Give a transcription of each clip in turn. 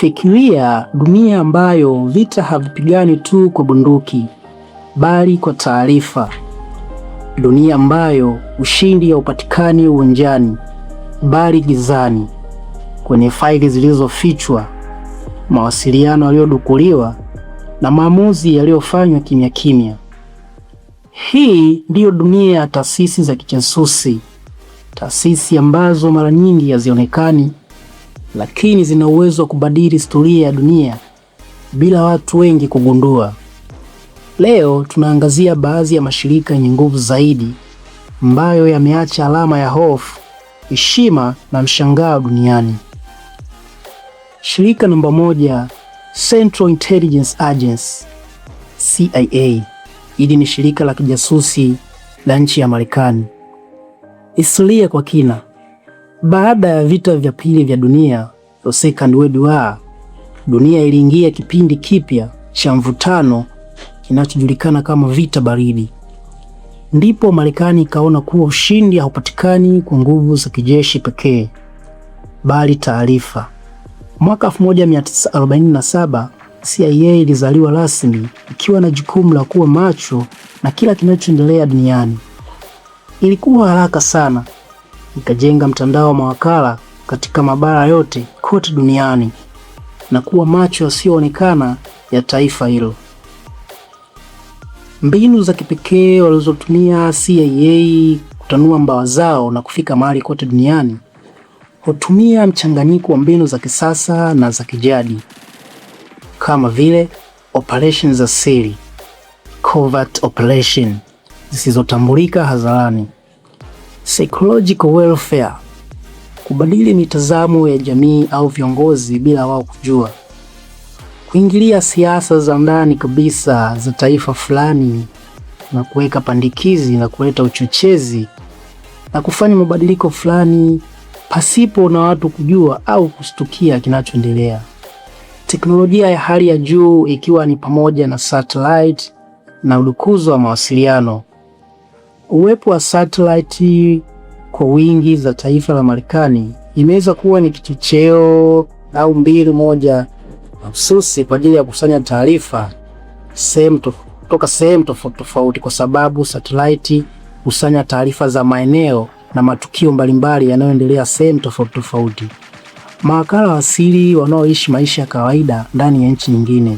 Fikiria dunia ambayo vita havipigani tu kwa bunduki, bali kwa taarifa. Dunia ambayo ushindi haupatikani uwanjani, bali gizani, kwenye faili zilizofichwa, mawasiliano yaliyodukuliwa na maamuzi yaliyofanywa kimya kimya. Hii ndiyo dunia ya taasisi za kijasusi, taasisi ambazo mara nyingi hazionekani, lakini zina uwezo wa kubadili historia ya dunia bila watu wengi kugundua. Leo tunaangazia baadhi ya mashirika yenye nguvu zaidi ambayo yameacha alama ya hofu, heshima na mshangao duniani. Shirika namba 1, Central Intelligence Agency, CIA. Hili ni shirika la kijasusi la nchi ya Marekani. Historia kwa kina. Baada ya vita vya pili vya dunia, the Second World War, dunia iliingia kipindi kipya cha mvutano kinachojulikana kama vita baridi. Ndipo Marekani ikaona kuwa ushindi haupatikani kwa nguvu za kijeshi pekee, bali taarifa. Mwaka 1947 CIA ilizaliwa rasmi ikiwa na jukumu la kuwa macho na kila kinachoendelea duniani. Ilikuwa haraka sana, ikajenga mtandao wa mawakala katika mabara yote kote duniani na kuwa macho yasiyoonekana ya taifa hilo. Mbinu za kipekee walizotumia CIA kutanua mbawa zao na kufika mahali kote duniani, hutumia mchanganyiko wa mbinu za kisasa na za kijadi, kama vile operation za siri, covert operation zisizotambulika hadharani, psychological warfare, kubadili mitazamo ya jamii au viongozi bila wao kujua, kuingilia siasa za ndani kabisa za taifa fulani na kuweka pandikizi na kuleta uchochezi na kufanya mabadiliko fulani pasipo na watu kujua au kustukia kinachoendelea. Teknolojia ya hali ya juu ikiwa ni pamoja na satellite na udukuzi wa mawasiliano. Uwepo wa satellite kwa wingi za taifa la Marekani imeweza kuwa ni kichocheo au mbinu moja mahususi kwa ajili ya kukusanya taarifa kutoka sehemu tofauti tofauti, kwa sababu satellite husanya taarifa za maeneo na matukio mbalimbali yanayoendelea sehemu tofauti tofauti. Mawakala wa siri wanaoishi maisha ya kawaida ndani ya nchi nyingine.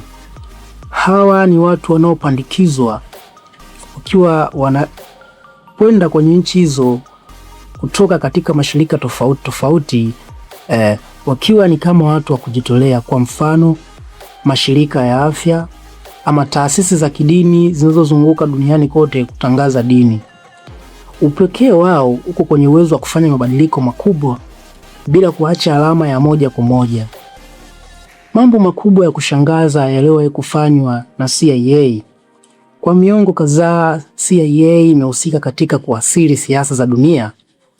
Hawa ni watu wanaopandikizwa wakiwa wanakwenda kwenye nchi hizo kutoka katika mashirika tofauti tofauti, wakiwa ni kama watu wa kujitolea, kwa mfano mashirika ya afya ama taasisi za kidini zinazozunguka duniani kote kutangaza dini. Upekee wao uko kwenye uwezo wa kufanya mabadiliko makubwa bila kuacha alama ya moja kwa moja. Mambo makubwa ya kushangaza yaliyowahi kufanywa na CIA. Kwa miongo kadhaa, CIA imehusika katika kuasili siasa za dunia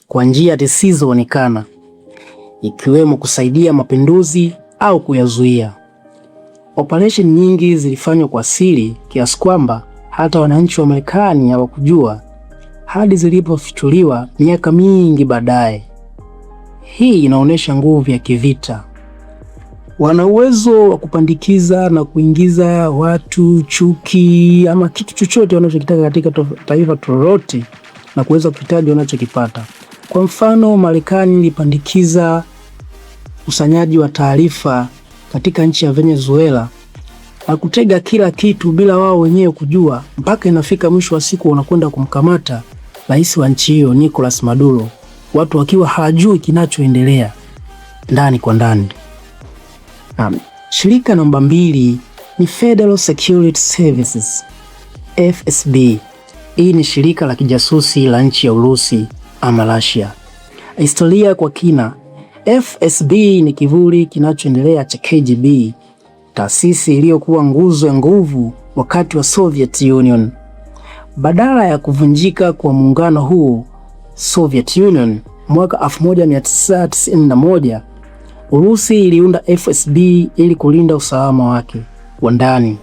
kwa njia zisizoonekana, ikiwemo kusaidia mapinduzi au kuyazuia. Operation nyingi zilifanywa kwa siri kiasi kwamba hata wananchi wa Marekani hawakujua hadi zilipofichuliwa miaka mingi baadaye. Hii inaonyesha nguvu ya kivita. Wana uwezo wa kupandikiza na kuingiza watu, chuki ama kitu chochote wanachokitaka katika taifa lolote na kuweza kuhitaji wanachokipata. Kwa mfano, Marekani ilipandikiza usanyaji wa taarifa katika nchi ya Venezuela na kutega kila kitu bila wao wenyewe kujua, mpaka inafika mwisho wa siku wanakwenda kumkamata rais wa nchi hiyo Nicolas Maduro, watu wakiwa hawajui kinachoendelea ndani kwa ndani. Shirika namba 2 ni Federal Security Services, FSB. Hii ni shirika la kijasusi la nchi ya Urusi ama Russia. Historia kwa kina. FSB ni kivuli kinachoendelea cha KGB, taasisi iliyokuwa nguzo ya nguvu wakati wa Soviet Union. Badala ya kuvunjika kwa muungano huu Soviet Union mwaka 1991, Urusi iliunda FSB ili kulinda usalama wake wa ndani.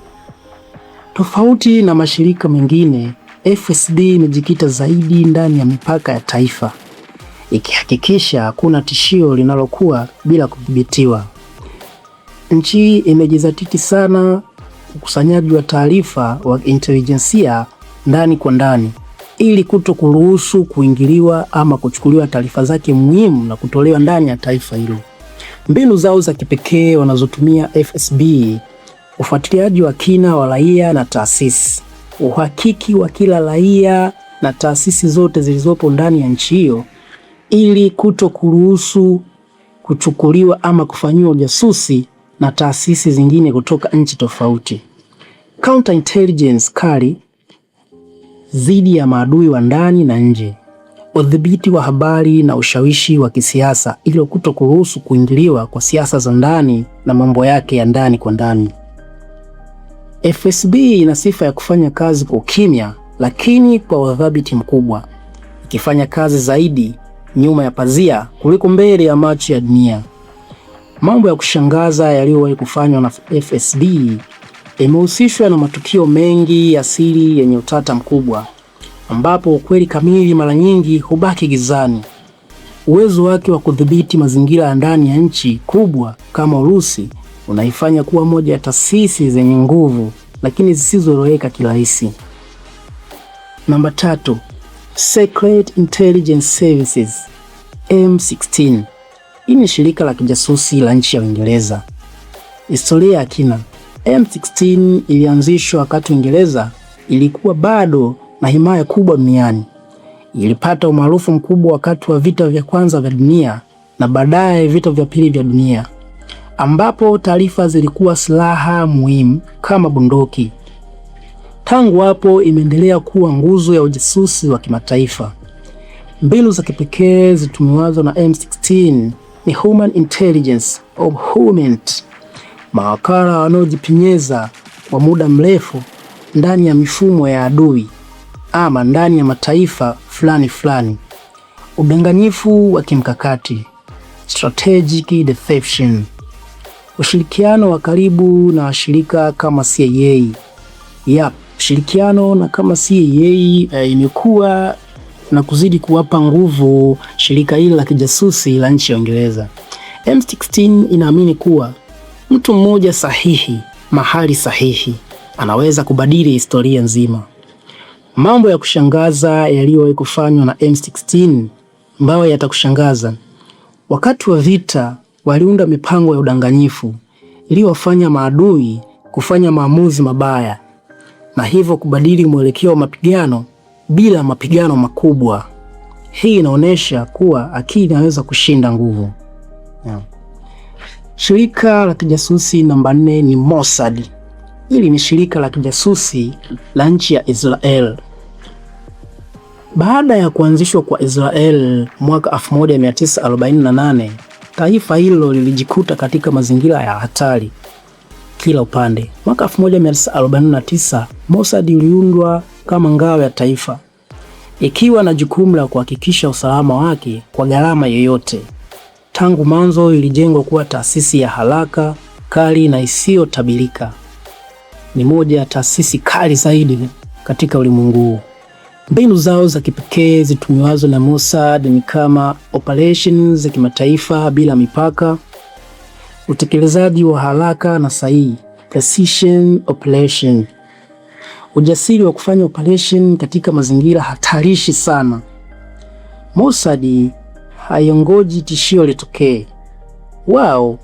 Tofauti na mashirika mengine, FSB imejikita zaidi ndani ya mipaka ya taifa, ikihakikisha hakuna tishio linalokuwa bila kudhibitiwa. Nchi imejizatiti sana ukusanyaji wa taarifa wa intelijensia ndani kwa ndani ili kuto kuruhusu kuingiliwa ama kuchukuliwa taarifa zake muhimu na kutolewa ndani ya taifa hilo. Mbinu zao za kipekee wanazotumia FSB: ufuatiliaji wa kina wa raia na taasisi, uhakiki wa kila raia na taasisi zote zilizopo ndani ya nchi hiyo ili kuto kuruhusu kuchukuliwa ama kufanyiwa ujasusi na taasisi zingine kutoka nchi tofauti. Counter intelligence kali dhidi ya maadui wa ndani na nje, udhibiti wa habari na ushawishi wa kisiasa ili kuto kuruhusu kuingiliwa kwa siasa za ndani na mambo yake ya ndani kwa ndani. FSB ina sifa ya kufanya kazi kwa ukimya lakini kwa udhabiti mkubwa, ikifanya kazi zaidi nyuma ya pazia kuliko mbele ya macho ya dunia. Mambo ya kushangaza yaliyowahi kufanywa na FSB imehusishwa na matukio mengi ya siri yenye utata mkubwa, ambapo ukweli kamili mara nyingi hubaki gizani. Uwezo wake wa kudhibiti mazingira ya ndani ya nchi kubwa kama Urusi unaifanya kuwa moja ya taasisi zenye nguvu lakini zisizoeleweka kirahisi. Namba 3, Secret Intelligence Services M16. Hii ni shirika la kijasusi la nchi ya Uingereza. Historia ya kina. M16 ilianzishwa wakati Uingereza ilikuwa bado na himaya kubwa duniani. Ilipata umaarufu mkubwa wakati wa vita vya kwanza vya dunia na baadaye vita vya pili vya dunia, ambapo taarifa zilikuwa silaha muhimu kama bunduki. Tangu hapo imeendelea kuwa nguzo ya ujasusi wa kimataifa. Mbinu za kipekee zitumiwazo na M16 ni Human Intelligence Augment, mawakala wanaojipenyeza kwa muda mrefu ndani ya mifumo ya adui ama ndani ya mataifa fulani. Udanganyifu wa kimkakati, Strategic Deception, ushirikiano wa karibu na washirika kama CIA. Ushirikiano na kama CIA imekuwa na kuzidi kuwapa nguvu shirika hili la kijasusi la nchi ya Uingereza. M16 inaamini kuwa mtu mmoja sahihi mahali sahihi anaweza kubadili historia nzima. Mambo ya kushangaza yaliyowahi kufanywa na M16 ambayo yatakushangaza. Wakati wa vita waliunda mipango ya udanganyifu iliyowafanya maadui kufanya maamuzi mabaya na hivyo kubadili mwelekeo wa mapigano bila mapigano makubwa. Hii inaonyesha kuwa akili inaweza kushinda nguvu. Shirika la kijasusi namba 4 ni Mossad. Hili ni shirika la kijasusi la nchi ya Israel. Baada ya kuanzishwa kwa Israel mwaka 1948, taifa hilo lilijikuta katika mazingira ya hatari kila upande. Mwaka 1949, Mossad iliundwa kama ngao ya taifa, ikiwa na jukumu la kuhakikisha usalama wake kwa gharama yoyote. Tangu mwanzo ilijengwa kuwa taasisi ya haraka, kali na isiyotabirika. Ni moja ya taasisi kali zaidi katika ulimwengu. Mbinu zao za kipekee zitumiwazo na Mossad ni kama operations za kimataifa bila mipaka, utekelezaji wa haraka na sahihi, precision operation, ujasiri wa kufanya operation katika mazingira hatarishi sana. Mossad haiongoji tishio litokee. Wao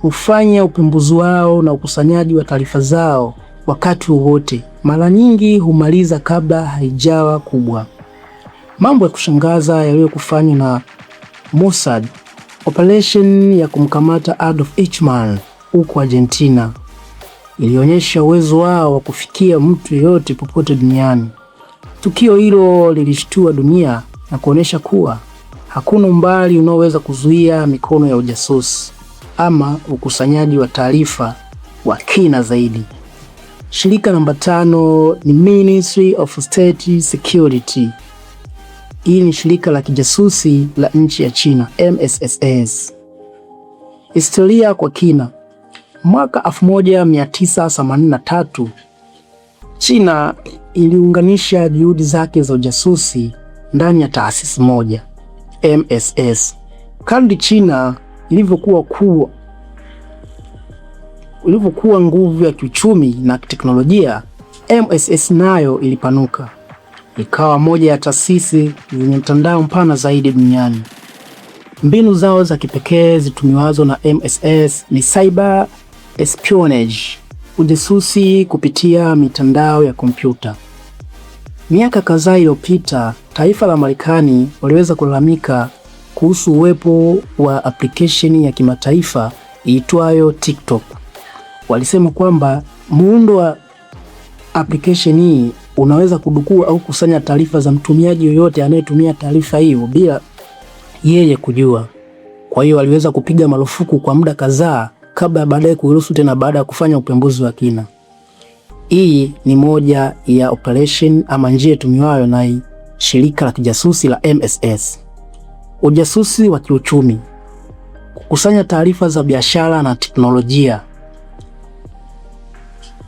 hufanya upembuzi wao na ukusanyaji wa taarifa zao wakati wowote. Mara nyingi humaliza kabla haijawa kubwa. Mambo ya kushangaza yaliyokufanywa na Mossad: operation ya kumkamata Adolf Eichmann huko Argentina ilionyesha uwezo wao wa kufikia mtu yeyote popote duniani. Tukio hilo lilishtua dunia na kuonyesha kuwa hakuna umbali unaoweza kuzuia mikono ya ujasusi ama ukusanyaji wa taarifa wa kina zaidi. Shirika namba 5 ni Ministry of State Security. Hii ni shirika la kijasusi la nchi ya China, MSS. Historia kwa kina. Mwaka 1983, China iliunganisha juhudi zake za ujasusi ndani ya taasisi moja, MSS. Kadri China ilivyokuwa kubwa, ilivyokuwa nguvu ya kiuchumi na teknolojia, MSS nayo ilipanuka, ikawa moja ya taasisi zenye mtandao mpana zaidi duniani. Mbinu zao za kipekee zitumiwazo na MSS ni cyber espionage, ujasusi kupitia mitandao ya kompyuta. Miaka kadhaa iliyopita, taifa la Marekani waliweza kulalamika kuhusu uwepo wa application ya kimataifa iitwayo TikTok. Walisema kwamba muundo wa application hii unaweza kudukua au kusanya taarifa za mtumiaji yoyote anayetumia taarifa hiyo bila yeye kujua. Kwa hiyo waliweza kupiga marufuku kwa muda kadhaa kabla baadaye kuruhusu tena baada ya kufanya upembuzi wa kina. Hii ni moja ya operation ama njia tumiwayo na shirika la kijasusi la MSS. Ujasusi wa kiuchumi, kukusanya taarifa za biashara na teknolojia.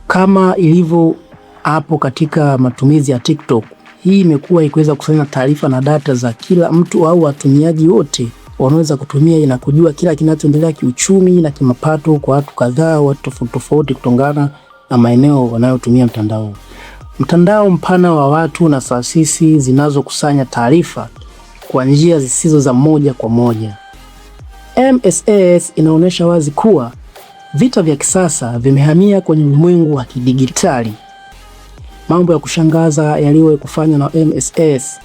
Kama ilivyo hapo katika matumizi ya TikTok, hii imekuwa ikiweza kukusanya taarifa na data za kila mtu au watumiaji wote wanaweza kutumia na kujua kila kinachoendelea kiuchumi na kimapato kwa watu kadhaa, watu tofauti kutokana na maeneo wanayotumia mtandao. Mtandao mpana wa watu na taasisi zinazokusanya taarifa kwa njia zisizo za moja kwa moja. MSS inaonyesha wazi kuwa vita vya kisasa vimehamia kwenye ulimwengu wa kidigitali. Mambo ya kushangaza yaliyowahi kufanywa na MSS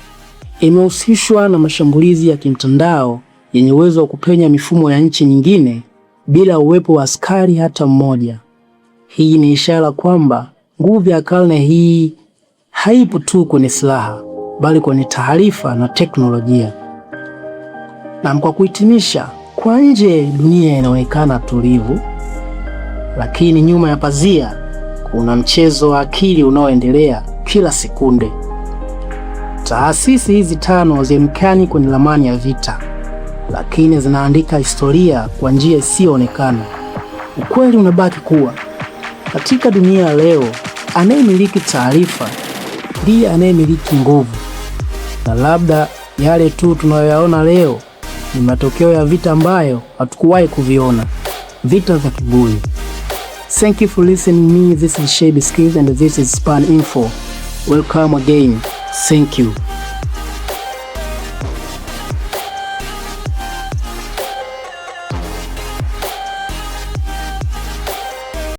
imehusishwa na mashambulizi ya kimtandao yenye uwezo wa kupenya mifumo ya nchi nyingine bila uwepo wa askari hata mmoja. Hii ni ishara kwamba nguvu ya karne hii haipo tu kwenye silaha, bali kwenye taarifa na teknolojia. Na kwa kuhitimisha, kwa nje dunia inaonekana tulivu, lakini nyuma ya pazia kuna mchezo wa akili unaoendelea kila sekunde. Taasisi hizi 5 zimekani kwenye ramani ya vita, lakini zinaandika historia kwa njia isiyoonekana. Ukweli unabaki kuwa katika dunia ya leo, anayemiliki taarifa ndiye anayemiliki nguvu. Na labda yale tu tunayoyaona leo ni matokeo ya vita ambayo hatukuwahi kuviona, vita vya kiburi. Thank you for listening me. This is Shebi Skills and this is Span Info. Welcome again. Thank you.